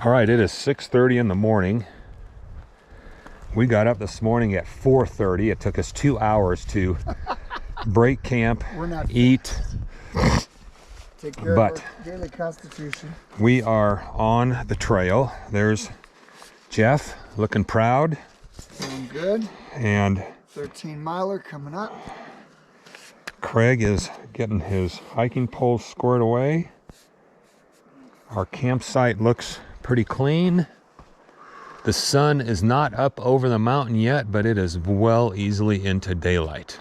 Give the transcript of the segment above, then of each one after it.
All right, it is 6:30 in the morning. We got up this morning at 4:30. It took us 2 hours to break camp, eat. Take care of our daily constitution. We are on the trail. There's Jeff looking proud. Feeling good. And 13-miler coming up. Craig is getting his hiking poles squared away. Our campsite looks pretty clean. The sun is not up over the mountain yet, but it is well easily into daylight.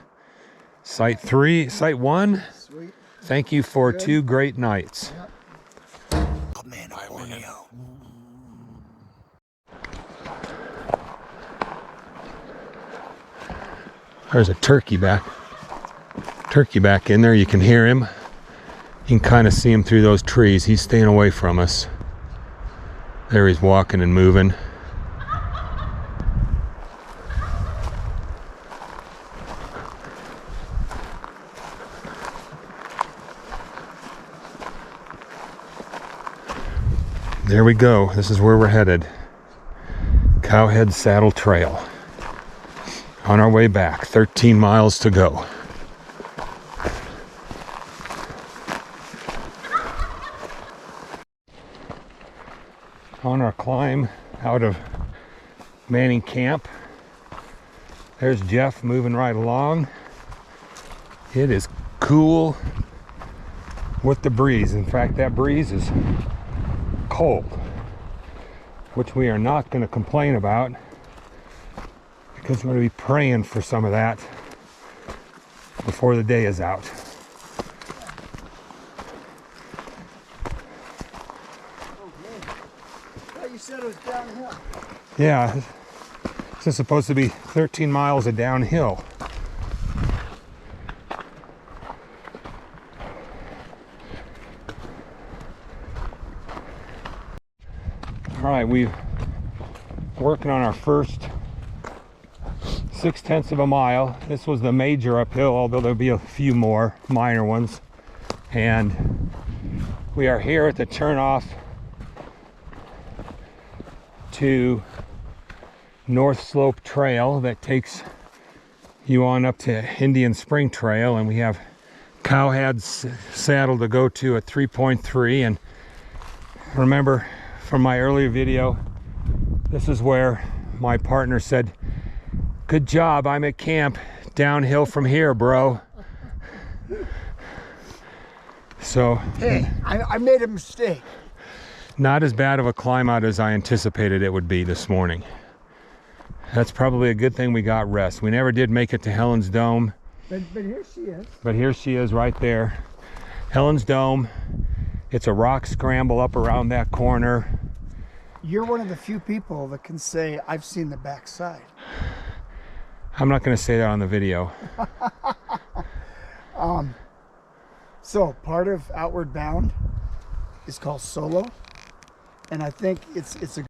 Site 1. Sweet. Thank you for 2 great nights. Yep. Oh man, I want to go. There's a turkey back in there. You can hear him. You can kind of see him through those trees. He's staying away from us. There he's walking and moving. There we go. This is where we're headed. Cowhead Saddle Trail. On our way back, 13 miles to go. On our climb out of Manning Camp, there's Jeff moving right along. It is cool with the breeze. In fact, that breeze is cold, which we are not going to complain about because we're going to be praying for some of that before the day is out. You said it was downhill. Yeah, this is supposed to be 13 miles of downhill. All right, we're working on our first 0.6 of a mile. This was the major uphill, although there'll be a few more minor ones. And we are here at the turnoff to North Slope Trail that takes you on up to Indian Spring Trail, and we have Cowhead Saddle to go to at 3.3. And remember from my earlier video, this is where my partner said, "Good job, I'm at camp, downhill from here, bro." So hey, I made a mistake. Not as bad of a climb out as I anticipated it would be this morning. That's probably a good thing we got rest. We never did make it to Helen's Dome. But here she is. But here she is right there. Helen's Dome. It's a rock scramble up around that corner. You're one of the few people that can say, I've seen the backside. I'm not going to say that on the video. So part of Outward Bound is called solo. And I think it's a...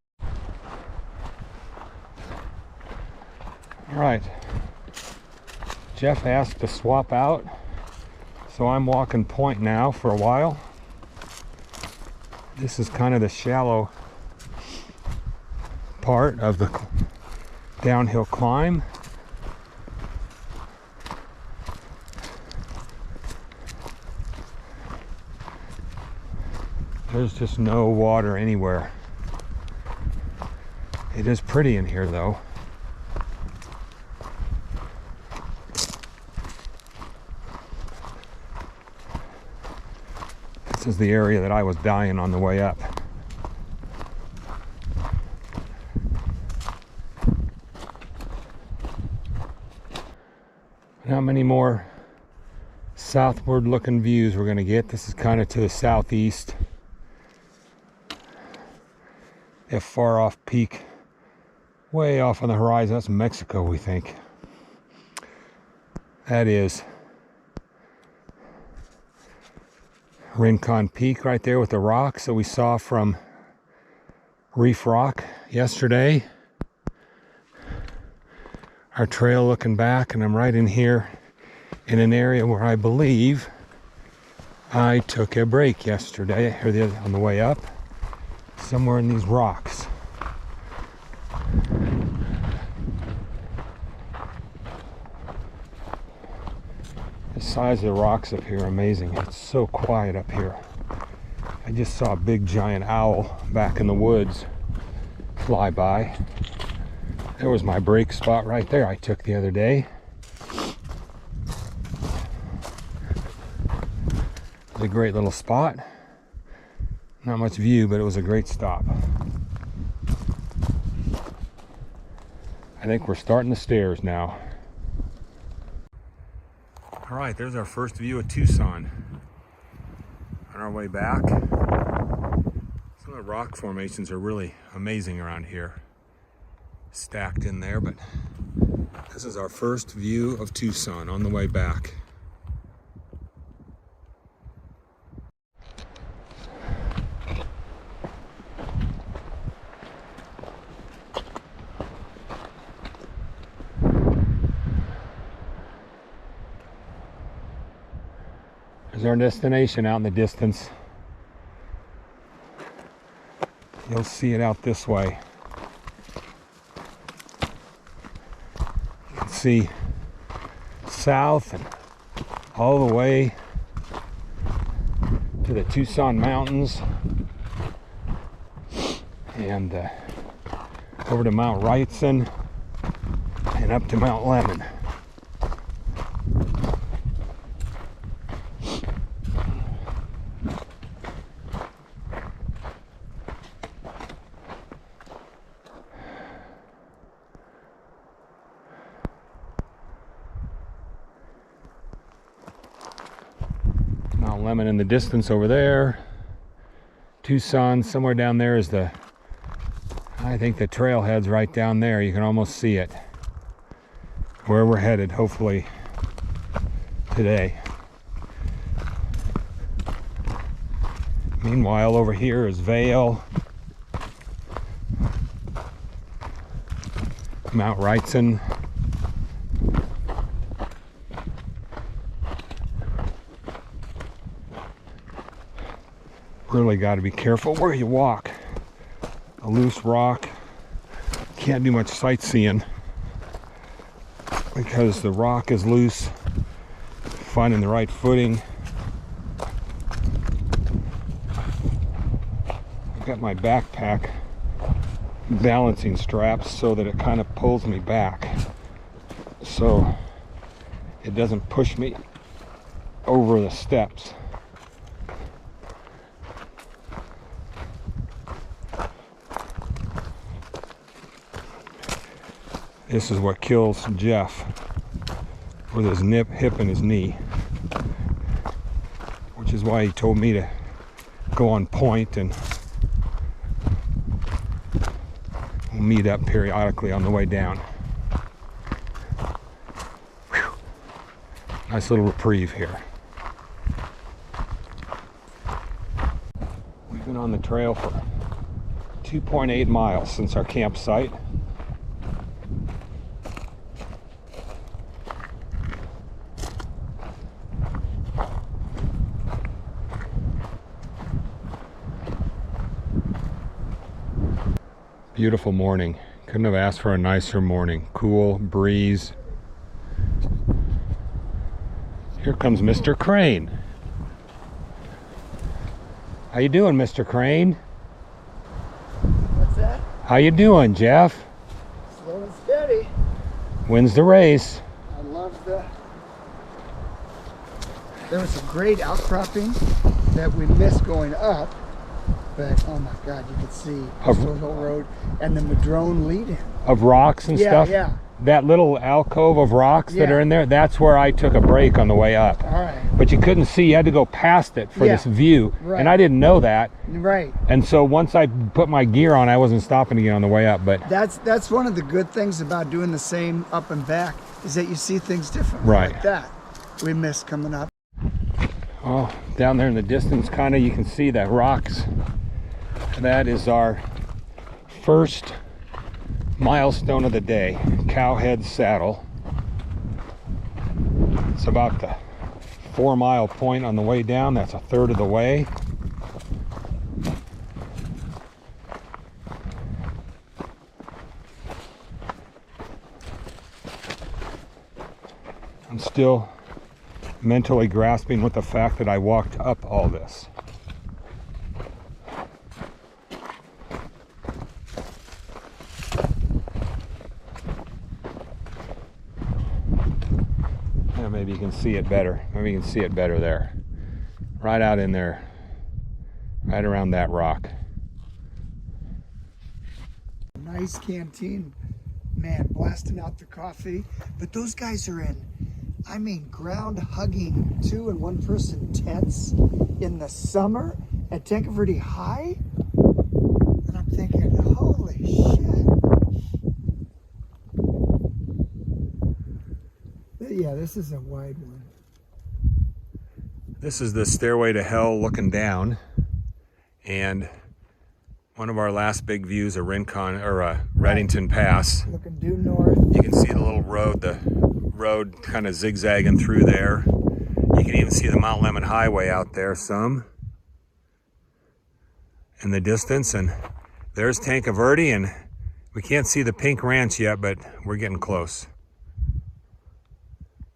All right. Jeff asked to swap out, so I'm walking point now for a while. This is kind of the shallow part of the downhill climb. There's just no water anywhere. It is pretty in here though. This is the area that I was dying on the way up. How many more southward looking views we're going to get? This is kind of to the southeast. A far off peak way off on the horizon. That's Mexico, we think. That is Rincon Peak right there with the rocks that we saw from Reef Rock yesterday. Our trail looking back, and I'm right in here in an area where I believe I took a break yesterday or on the way up. somewhere in these rocks. The size of the rocks up here are amazing. It's so quiet up here. I just saw a big giant owl back in the woods fly by. There was my break spot right there I took the other day. It was a great little spot. Not much view, but it was a great stop. I think we're starting the stairs now. All right, there's our first view of Tucson. On our way back, some of the rock formations are really amazing around here. Stacked in there, but this is our first view of Tucson on the way back. There's our destination out in the distance. You'll see it out this way. You can see south and all the way to the Tucson Mountains and over to Mount Wrightson and up to Mount Lemmon. Mount Lemmon in the distance over there. Tucson, somewhere down there is I think the trailhead's right down there. You can almost see it. Where we're headed, hopefully, today. Meanwhile, over here is Vail, Mount Wrightson. Really got to be careful where you walk. A loose rock. Can't do much sightseeing because the rock is loose. Finding the right footing. I've got my backpack balancing straps so that it kind of pulls me back, so it doesn't push me over the steps. This is what kills Jeff with his hip and his knee, which is why he told me to go on point, and we'll meet up periodically on the way down. Whew. Nice little reprieve here. We've been on the trail for 2.8 miles since our campsite. Beautiful morning. Couldn't have asked for a nicer morning. Cool breeze. Here comes Mr. Crane. How you doing, Mr. Crane? What's that? How you doing, Jeff? Slow and steady. Wins the race. I love there was a great outcropping that we missed going up. But oh my God, you could see Crystal Hill Road and the Madrona lead-in of rocks and stuff. Yeah. That little alcove of rocks that are in there, that's where I took a break on the way up. All right. But you couldn't see, you had to go past it for this view. Right. And I didn't know that. Right. And so once I put my gear on, I wasn't stopping again on the way up. But that's one of the good things about doing the same up and back, is that you see things differently. Right. Like that we missed coming up. Oh, down there in the distance, kind of, you can see the rocks. That is our first milestone of the day, Cowhead Saddle. It's about the 4-mile point on the way down. That's a third of the way. still mentally grasping with the fact that I walked up all this. Yeah, maybe you can see it better. Maybe you can see it better there. Right out in there. Right around that rock. Nice canteen. Man, blasting out the coffee. But those guys are in, I mean, ground hugging 2 and 1 person tents in the summer at Tankerverde High. And I'm thinking, holy shit. Yeah, this is a wide one. This is the Stairway to Hell looking down, and one of our last big views of Rincon or Reddington Pass. Looking due north. You can see the little road, kind of zigzagging through there. You can even see the Mount Lemmon Highway out there some in the distance, and there's Tankerverde, and we can't see the Pink Ranch yet, but we're getting close.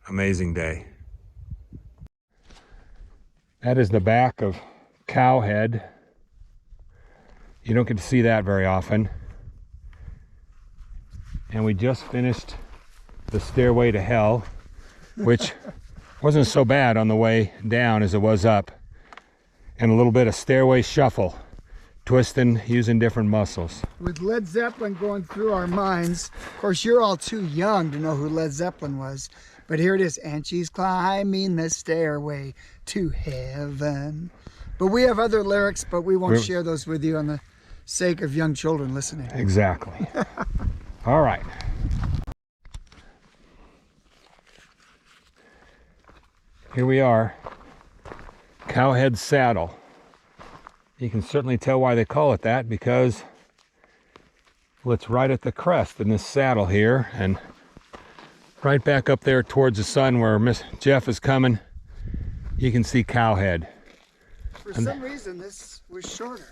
Amazing day. That is the back of Cowhead. You don't get to see that very often. And we just finished the Stairway to Hell, which wasn't so bad on the way down as it was up. And a little bit of stairway shuffle, twisting, using different muscles. With Led Zeppelin going through our minds, of course you're all too young to know who Led Zeppelin was, but here it is, and she's climbing the stairway to heaven. But we have other lyrics, but we won't share those with you on the sake of young children listening. Exactly. All right. Here we are, Cowhead Saddle. You can certainly tell why they call it that, because well, it's right at the crest in this saddle here, and right back up there towards the sun where Miss Jeff is coming, you can see Cowhead. For some reason this was shorter.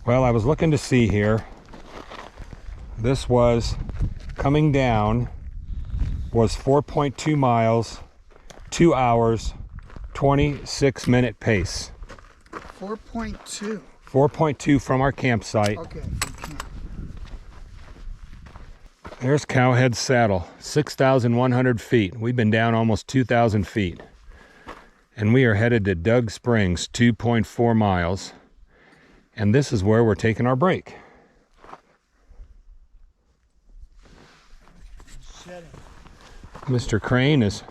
Well, I was looking to see here. This was coming down, was 4.2 miles, 2 hours, 26-minute pace. 4.2. 4.2 from our campsite. Okay. There's Cowhead Saddle, 6,100 feet. We've been down almost 2,000 feet. And we are headed to Douglass Springs, 2.4 miles. And this is where we're taking our break. Mr. Crane has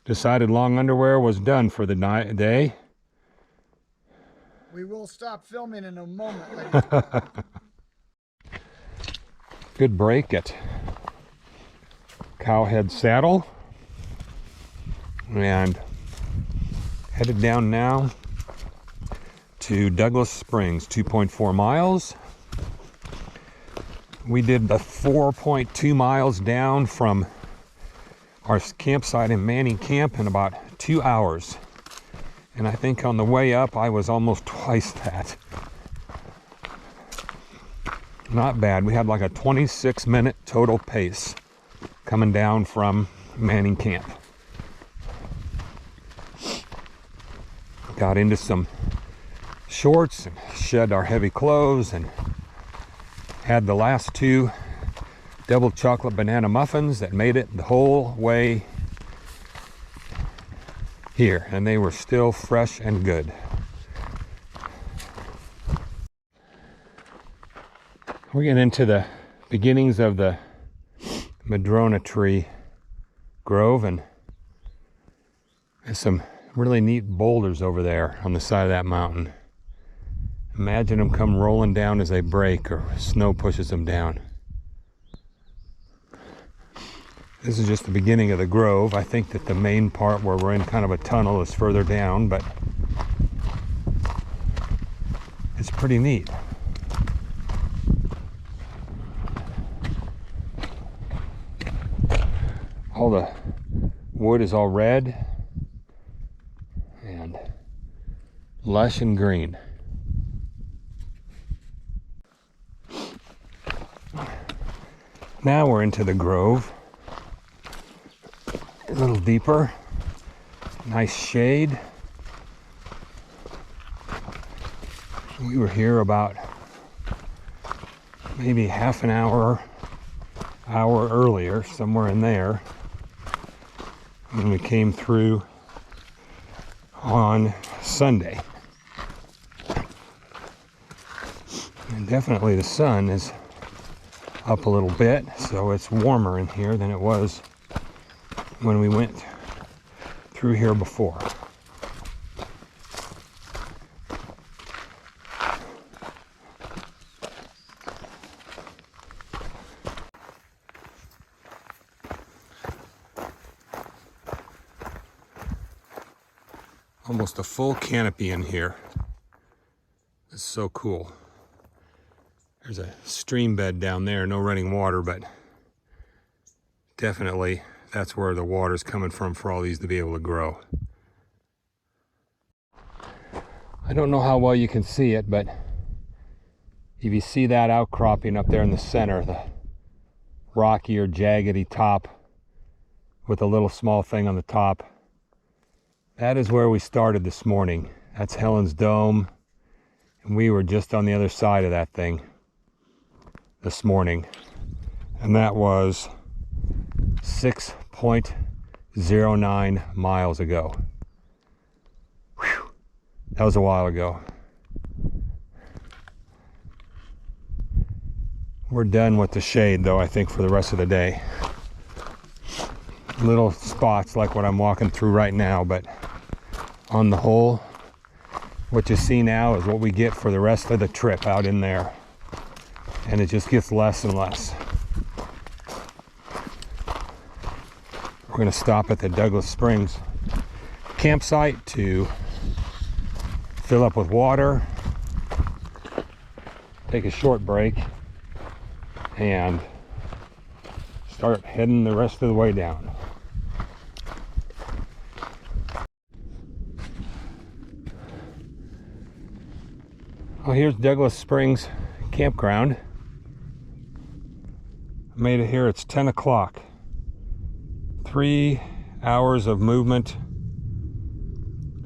decided long underwear was done for the day. We will stop filming in a moment, ladies. Good break at Cowhead Saddle. And headed down now to Douglass Springs, 2.4 miles. We did the 4.2 miles down from our campsite in Manning Camp in about 2 hours. And I think on the way up, I was almost twice that. Not bad. We had like a 26-minute total pace coming down from Manning Camp. Got into some shorts and shed our heavy clothes and had the last 2 double chocolate banana muffins that made it the whole way here, and they were still fresh and good. We're getting into the beginnings of the Madrona tree grove, and there's some really neat boulders over there on the side of that mountain. Imagine them come rolling down as they break or snow pushes them down. This is just the beginning of the grove. I think that the main part where we're in kind of a tunnel is further down, but it's pretty neat. All the wood is all red and lush and green. Now we're into the grove. A little deeper. Nice shade. We were here about maybe half an hour earlier, somewhere in there, when we came through on Sunday. And definitely the sun is up a little bit, so it's warmer in here than it was when we went through here before. Almost a full canopy in here. It's so cool. There's a stream bed down there, no running water, but definitely that's where the water's coming from for all these to be able to grow. I don't know how well you can see it, but if you see that outcropping up there in the center, the rocky or jaggedy top with a little small thing on the top, that is where we started this morning. That's Helen's Dome, and we were just on the other side of that thing this morning, and that was 6.09 miles ago. Whew. That was a while ago. We're done with the shade though, I think, for the rest of the day. Little spots like what I'm walking through right now, but on the whole, what you see now is what we get for the rest of the trip out in there. And it just gets less and less. We're going to stop at the Douglass Springs campsite to fill up with water, take a short break, and start heading the rest of the way down. Well, here's Douglass Springs Campground. I made it here. It's 10 o'clock. 3 hours of movement.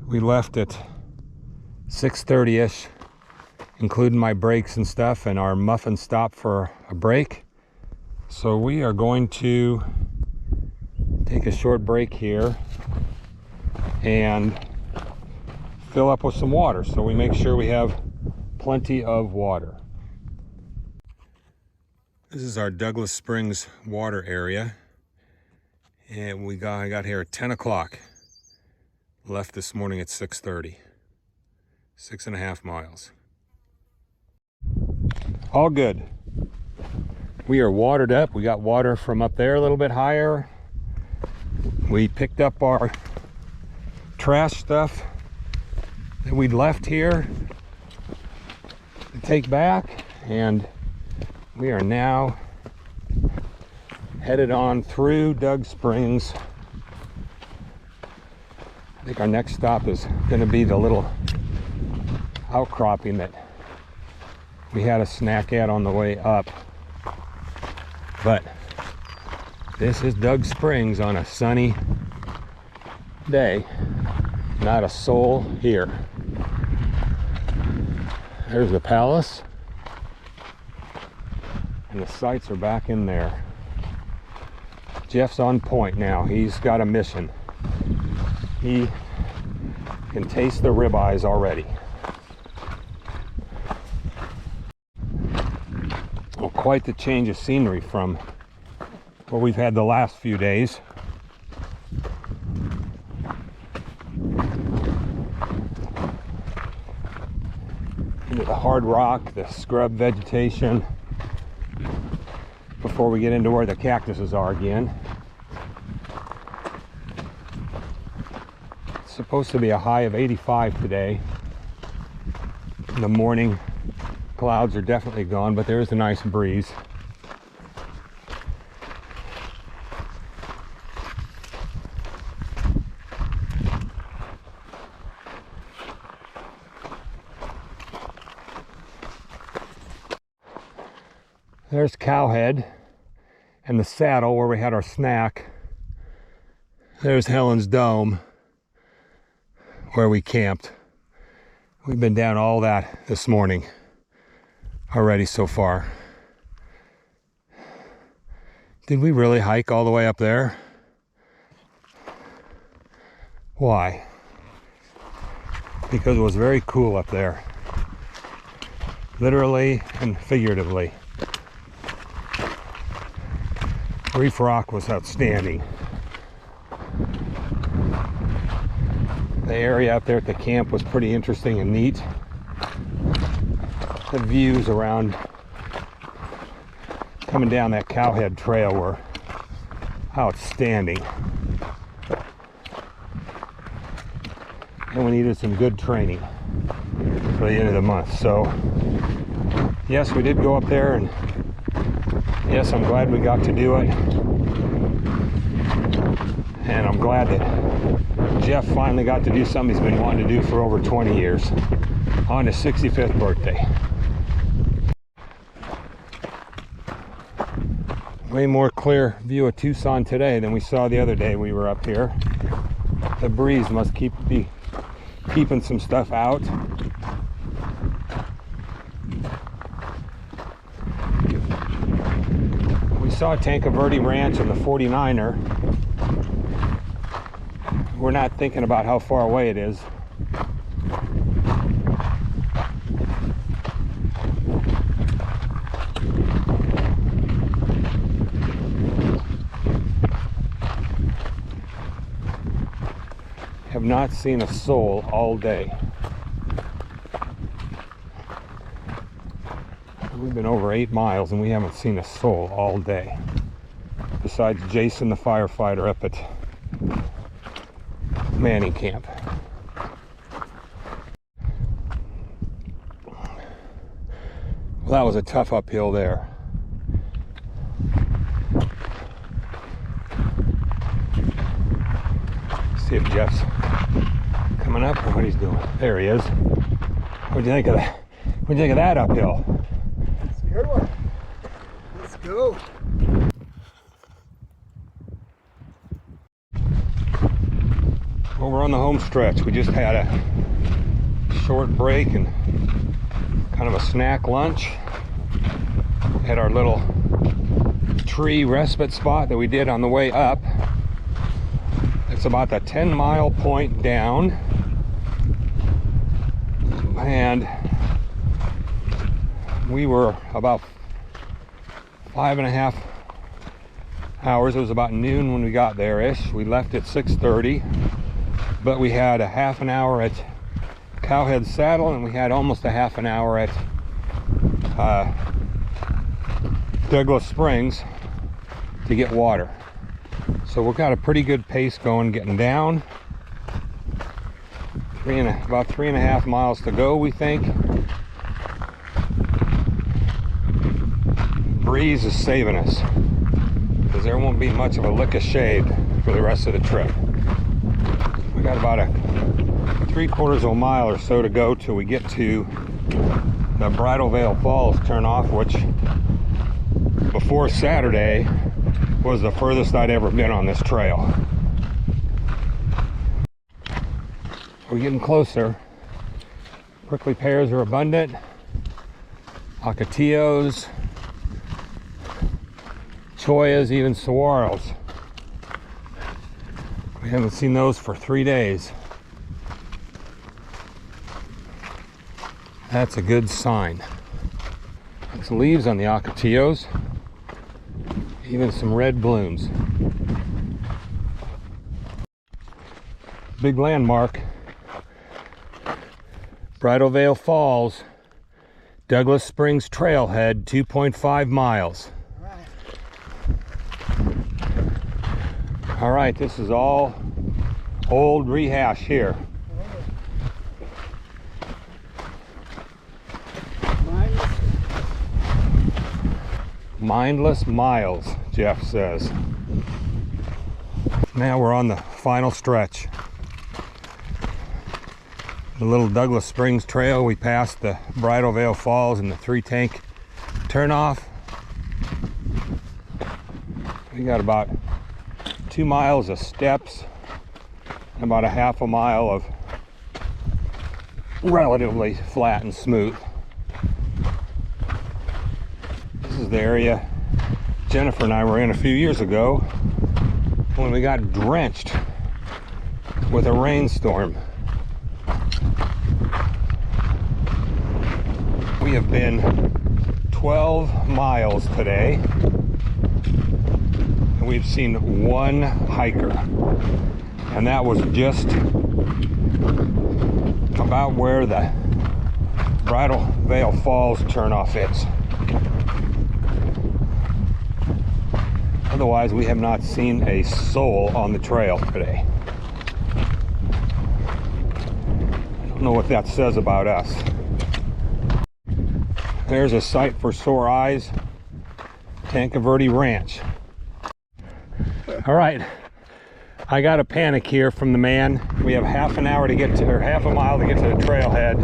We left at 6:30-ish, including my breaks and stuff, and our muffin stop for a break. So we are going to take a short break here and fill up with some water, so we make sure we have plenty of water. This is our Douglass Springs water area, and I got here at 10 o'clock. Left this morning at 6:30. 6.5 miles. All good. We are watered up. We got water from up there a little bit higher. We picked up our trash stuff that we'd left here to take back, and we are now headed on through Doug Springs. I think our next stop is going to be the little outcropping that we had a snack at on the way up. But this is Doug Springs on a sunny day. Not a soul here. There's the palace, and the sights are back in there. Jeff's on point now. He's got a mission. He can taste the ribeyes already. Well, quite the change of scenery from what we've had the last few days. Into the hard rock, the scrub vegetation, before we get into where the cactuses are again. It's supposed to be a high of 85 today. In the morning, clouds are definitely gone, but there is a nice breeze. There's Cowhead and the saddle where we had our snack. There's Helen's Dome, where we camped. We've been down all that this morning already so far. Did we really hike all the way up there? Why? Because it was very cool up there. Literally and figuratively. Reef Rock was outstanding. The area out there at the camp was pretty interesting and neat. The views around coming down that Cowhead Trail were outstanding. And we needed some good training for the end of the month. So, yes, we did go up there, and yes, I'm glad we got to do it. And I'm glad that Jeff finally got to do something he's been wanting to do for over 20 years on his 65th birthday. Way more clear view of Tucson today than we saw the other day we were up here. The breeze must be keeping some stuff out. We saw Tanca Verde Ranch and the 49er. We're not thinking about how far away it is. Have not seen a soul all day. We've been over 8 miles and we haven't seen a soul all day. Besides Jason the firefighter up at Manning Camp. Well, that was a tough uphill there. See if Jeff's coming up or what he's doing. There he is. What'd you think of that? What'd you think of that uphill? It's a good one. Let's go. Well, we're on the home stretch. We just had a short break and kind of a snack lunch at our little tree respite spot that we did on the way up. It's about the 10-mile point down, and we were about 5.5 hours. It was about noon when we got there-ish. We left at 6:30, but we had a half an hour at Cowhead Saddle, and we had almost a half an hour at Douglass Springs to get water. So we've got a pretty good pace going, getting down. About 3.5 miles to go, we think. Breeze is saving us, because there won't be much of a lick of shade for the rest of the trip. We got about a 3/4 of a mile or so to go till we get to the Bridal Falls turnoff, which before Saturday was the furthest I'd ever been on this trail. We're getting closer. Prickly pears are abundant. Ocotillos, choyas, even saguaros. We haven't seen those for 3 days. That's a good sign. Some leaves on the ocotillos. Even some red blooms. Big landmark. Bridal Falls, Douglass Springs Trailhead, 2.5 miles. All right, this is all old rehash here. Mindless miles, Jeff says. Now we're on the final stretch. The little Douglass Springs Trail, we passed the Bridal Falls and the 3-tank turnoff. We got about 2 miles of steps about a half a mile of relatively flat and smooth. This is the area Jennifer and I were in a few years ago when we got drenched with a rainstorm. We have been 12 miles today, and we've seen one hiker, and that was just about where the Bridal Veil Falls turnoff is. Otherwise, we have not seen a soul on the trail today. I don't know what that says about us. There's a sight for sore eyes, Tanque Verde Ranch. All right, I got a panic here from the man. We have half an hour to get to, or half a mile to get to the trailhead.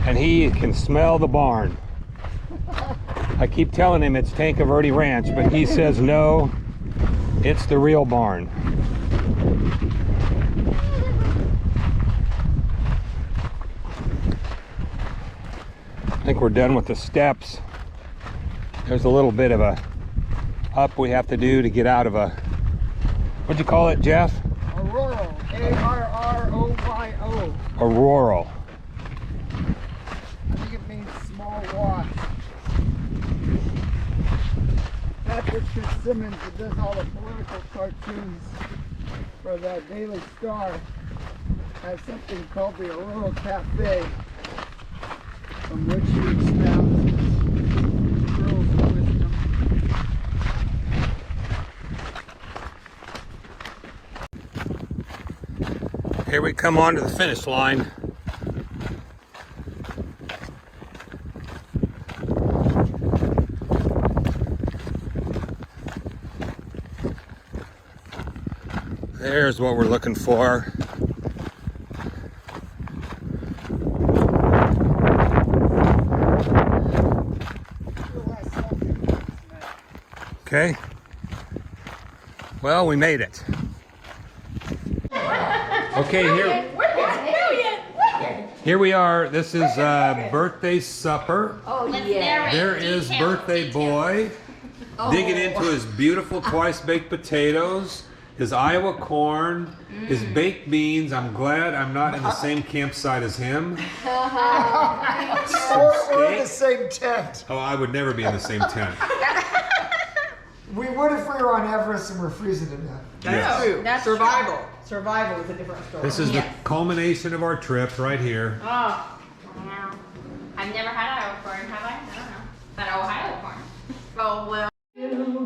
And he can smell the barn. I keep telling him it's Tanque Verde Ranch, but he says no, it's the real barn. I think we're done with the steps. There's a little bit of a up we have to do to get out of a, what'd you call it, Jeff? Auroral, A-R-R-O-Y-O. Auroral. I think it means small wash. Patrick Fitzsimmons, that does all the political cartoons for the Daily Star, has something called the Auroral Cafe, from which he expounds his pearls of wisdom. Here we come on to the finish line. There's what we're looking for. Okay. Well, we made it. Okay, here we are. This is birthday supper. Oh, yeah. There is birthday boy digging into his beautiful twice baked potatoes, his Iowa corn, his baked beans. I'm glad I'm not in the same campsite as him. Or in the same tent. Oh, I would never be in the same tent. We would if we were on Everest and we're freezing to death. That's true. That's Survival. Survival is a different story. This is the culmination of our trip right here. Oh, wow. I've never had Iowa corn, have I? I don't know. But Ohio corn. Oh, well.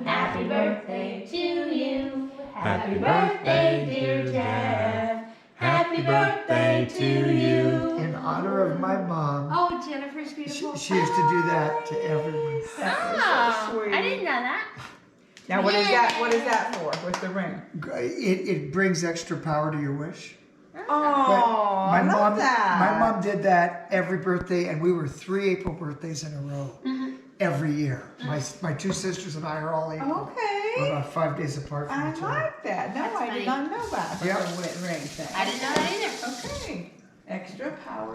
Happy birthday to you. Happy birthday, dear Jeff. Happy birthday to you. In honor of my mom, Oh, Jennifer's beautiful. she used to do that to everyone. Oh, I didn't know that. Now, what is that? What is that for? With the ring? It brings extra power to your wish. Oh, I love that. My mom did that every birthday, and we were 3 April birthdays in a row every year. My two sisters and I are all April. Okay. We're about 5 days apart from I each other. like that. No, That's I funny. did not know that. Yep. The ring thing. I didn't know that either. Okay. Extra power.